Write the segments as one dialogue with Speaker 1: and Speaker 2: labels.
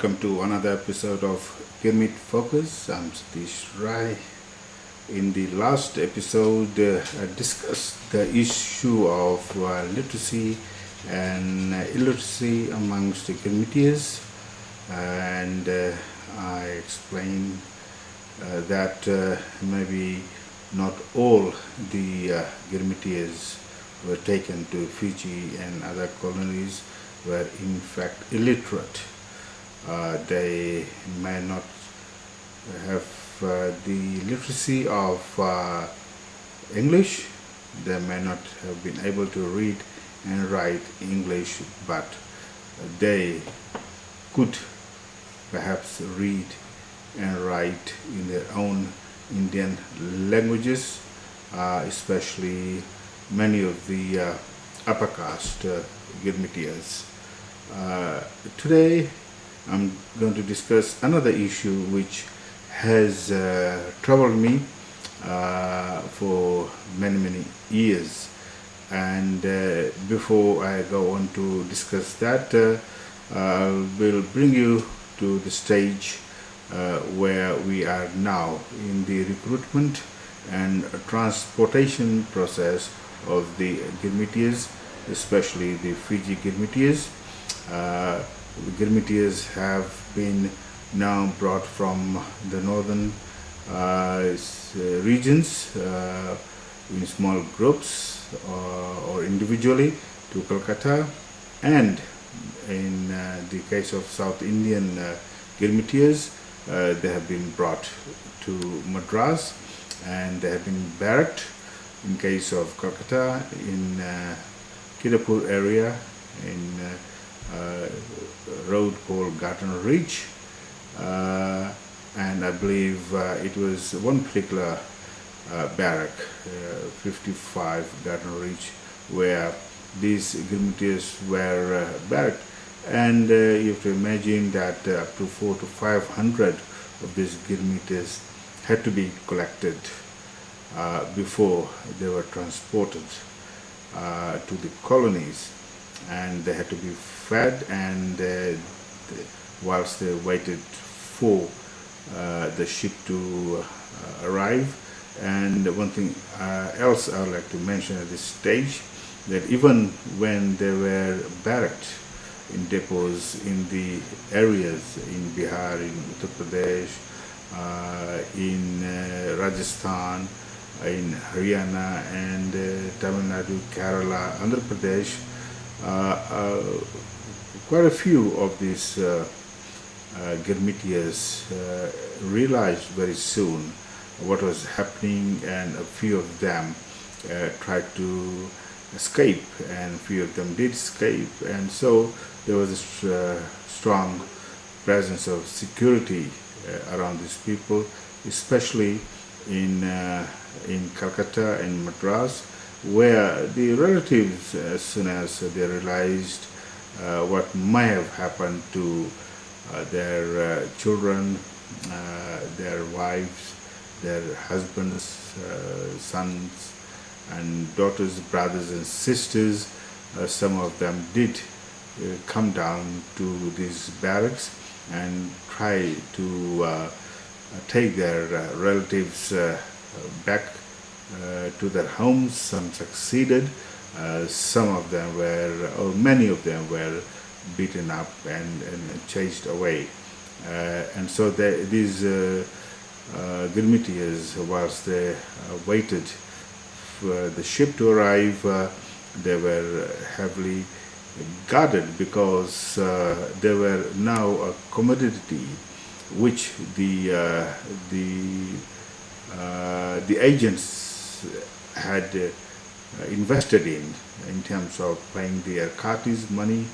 Speaker 1: Welcome to another episode of Girmit Focus. I'm Satish Rai. In the last episode, I discussed the issue of literacy and illiteracy amongst the Girmitiyas, and I explained that maybe not all the Girmitiyas were taken to Fiji and other colonies were in fact illiterate. They may not have the literacy of English. They may not have been able to read and write English, but they could perhaps read and write in their own Indian languages, especially many of the upper caste Girmitiyas. Today I'm going to discuss another issue which has troubled me for many years, and before I go on to discuss that, I will bring you to the stage where we are now in the recruitment and transportation process of the Girmitiyas, especially the Fiji Girmitiyas. The Girmitiyas have been now brought from the northern regions in small groups or individually to Kolkata, and in the case of South Indian Girmitiyas, they have been brought to Madras and they have been barracked. In case of Kolkata, in Kidapur area, in road called Garden Reach, and I believe it was one particular barrack, 55 Garden Reach, where these Girmitiyas were barracked. And you have to imagine that up to 400 to 500 of these Girmitiyas had to be collected before they were transported to the colonies, and they had to be fed, and whilst they waited for the ship to arrive. And one thing else I would like to mention at this stage, that even when they were barracked in depots in the areas in Bihar, in Uttar Pradesh, in Rajasthan, in Haryana, and Tamil Nadu, Kerala, Andhra Pradesh, quite a few of these Girmitiyas realized very soon what was happening, and a few of them tried to escape, and few of them did escape, and so there was a strong presence of security around these people, especially in Calcutta and Madras, where the relatives, as soon as they realized what might have happened to their children, their wives, their husbands, sons and daughters, brothers and sisters, some of them did come down to these barracks and try to take their relatives back to their homes. Some succeeded, some of them were, or many of them were beaten up and chased away. And so these Girmitiyas, whilst they waited for the ship to arrive, they were heavily guarded, because they were now a commodity which the agents had invested in terms of paying the Arkatis money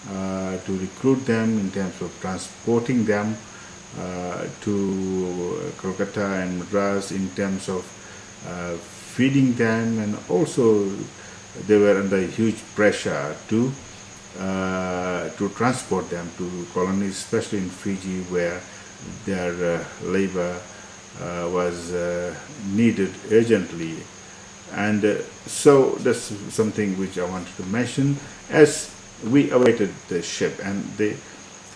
Speaker 1: to recruit them, in terms of transporting them to Kolkata and Madras, in terms of feeding them, and also they were under huge pressure to transport them to colonies, especially in Fiji, where their labor was needed urgently. And so that's something which I wanted to mention as we awaited the ship. And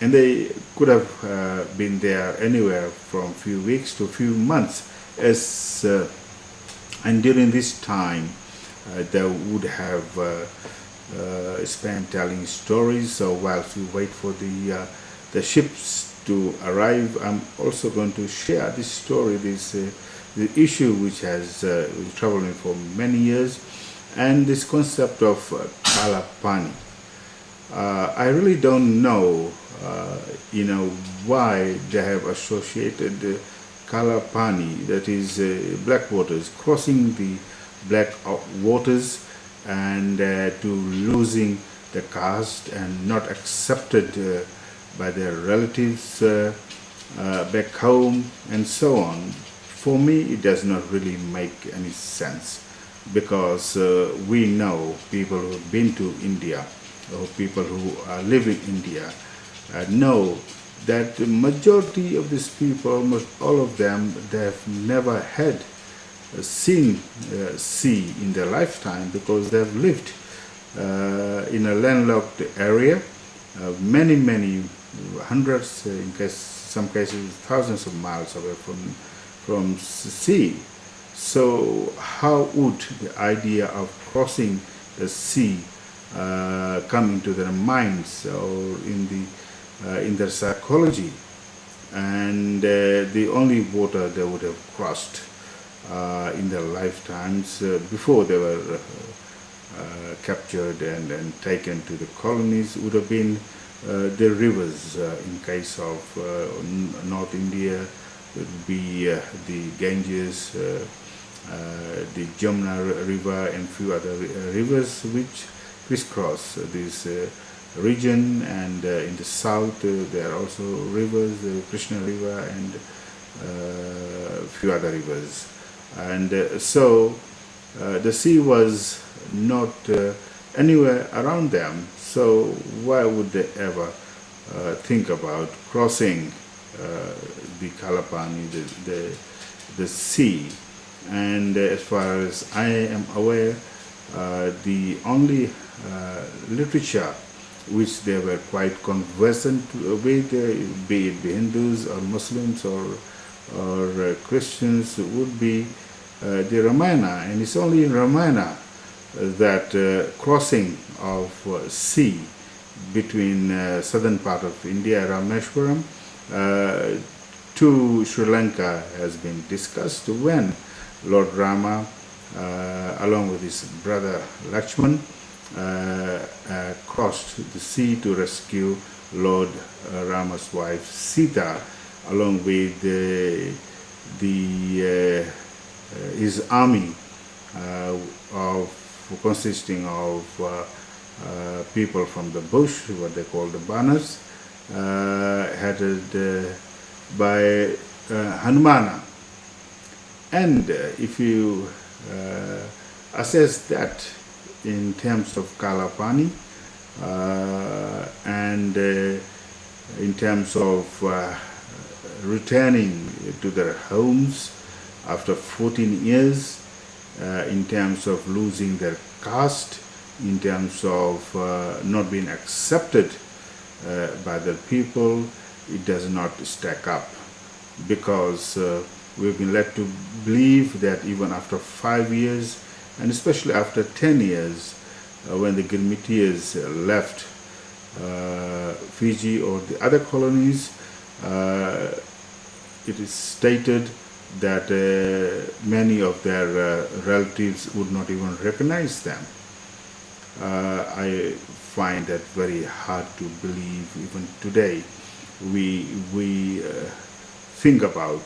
Speaker 1: and they could have been there anywhere from few weeks to few months, as and during this time they would have spent telling stories. So whilst we wait for the ships to arrive, I'm also going to share this story, the issue which has troubled me for many years, and this concept of Kala Pani. I really don't know, why they have associated Kala Pani, that is black waters, crossing the black waters, and to losing the caste and not accepted by their relatives back home and so on. For me, it does not really make any sense, because we know people who have been to India, or people who live in India, know that the majority of these people, almost all of them, they have never had seen sea in their lifetime, because they have lived in a landlocked area, many hundreds, some cases thousands of miles away from sea. So how would the idea of crossing the sea come into their minds or in their psychology? And the only water they would have crossed in their lifetimes before they were captured and taken to the colonies would have been the rivers. In case of North India, it would be the Ganges, the Jamuna River, and few other rivers which crisscross this region. And in the south there are also rivers, the Krishna River and few other rivers. And so the sea was not anywhere around them, so why would they ever think about crossing the Kala Pani, the sea? And as far as I am aware, the only literature which they were quite conversant with, be it the Hindus or Muslims or Christians, would be the Ramayana. And it's only in Ramayana that crossing of sea between southern part of India, Rameshwaram, to Sri Lanka has been discussed, when Lord Rama, along with his brother Lakshman, crossed the sea to rescue Lord Rama's wife Sita, along with his army consisting of people from the bush, what they call the Banas, headed by Hanumana. And if you assess that in terms of Kala Pani, and in terms of returning to their homes after 14 years, in terms of losing their caste, in terms of not being accepted by the people, it does not stack up, because we've been led to believe that even after 5 years, and especially after 10 years, when the Girmitiyas left Fiji or the other colonies, it is stated that many of their relatives would not even recognize them. I find that very hard to believe even today. We think about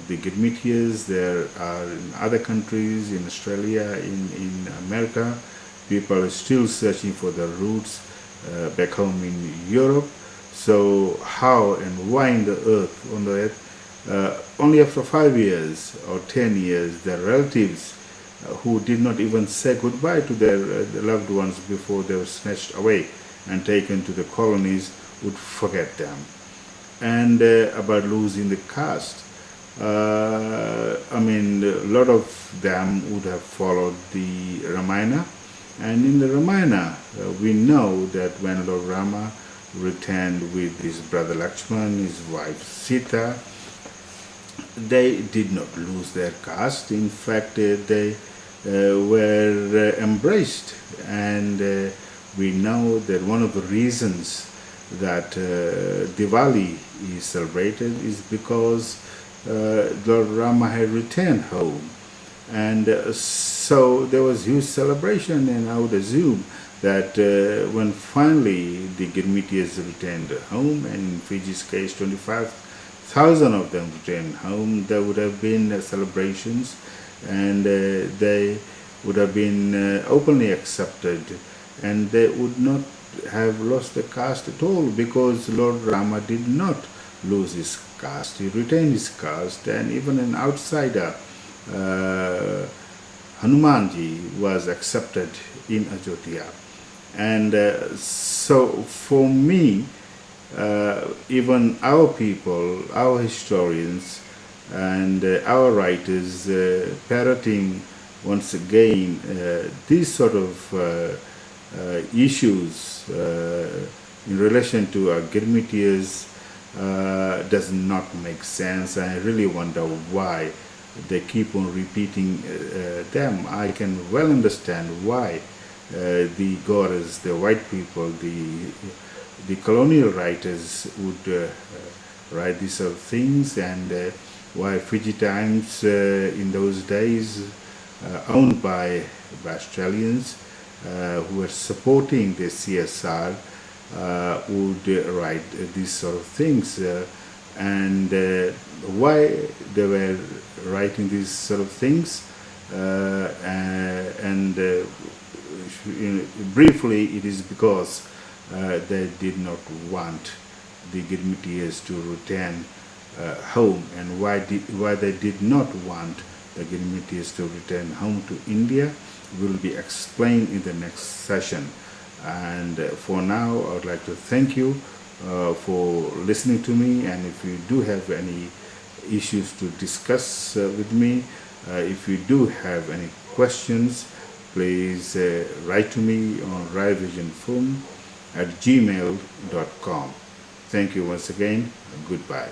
Speaker 1: the Girmitiyas. There are in other countries, in Australia, in America, people are still searching for their roots back home in Europe. So how and why on the earth, only after 5 years or 10 years, their relatives who did not even say goodbye to their loved ones before they were snatched away and taken to the colonies would forget them. And about losing the caste, I mean, a lot of them would have followed the Ramayana, and in the Ramayana we know that when Lord Rama returned with his brother Lakshman, his wife Sita. They did not lose their caste. In fact, they were embraced, and we know that one of the reasons that Diwali is celebrated is because Lord Rama had returned home, and so there was huge celebration, and I would assume that when finally the Girmitiyas returned home, and in Fiji's case 25,000 of them returned home, there would have been celebrations, and they would have been openly accepted, and they would not have lost the caste at all, because Lord Rama did not lose his caste. He retained his caste, and even an outsider, Hanumanji, was accepted in Ajodhya. And so for me, even our people, our historians, and our writers parroting once again these sort of issues in relation to our Girmitiyas does not make sense. I really wonder why they keep on repeating them. I can well understand why the Goras, the white people, the colonial writers would write these sort of things, and why Fiji Times in those days, owned by Australians who were supporting the CSR, would write these sort of things, and why they were writing these sort of things, and briefly, it is because they did not want the Girmitiyas to return home, and why they did not want the Girmitiyas to return home to India will be explained in the next session. And for now, I would like to thank you for listening to me, and if you do have any issues to discuss with me, if you do have any questions, please write to me on raivisionfilm@gmail.com. Thank you once again. Goodbye.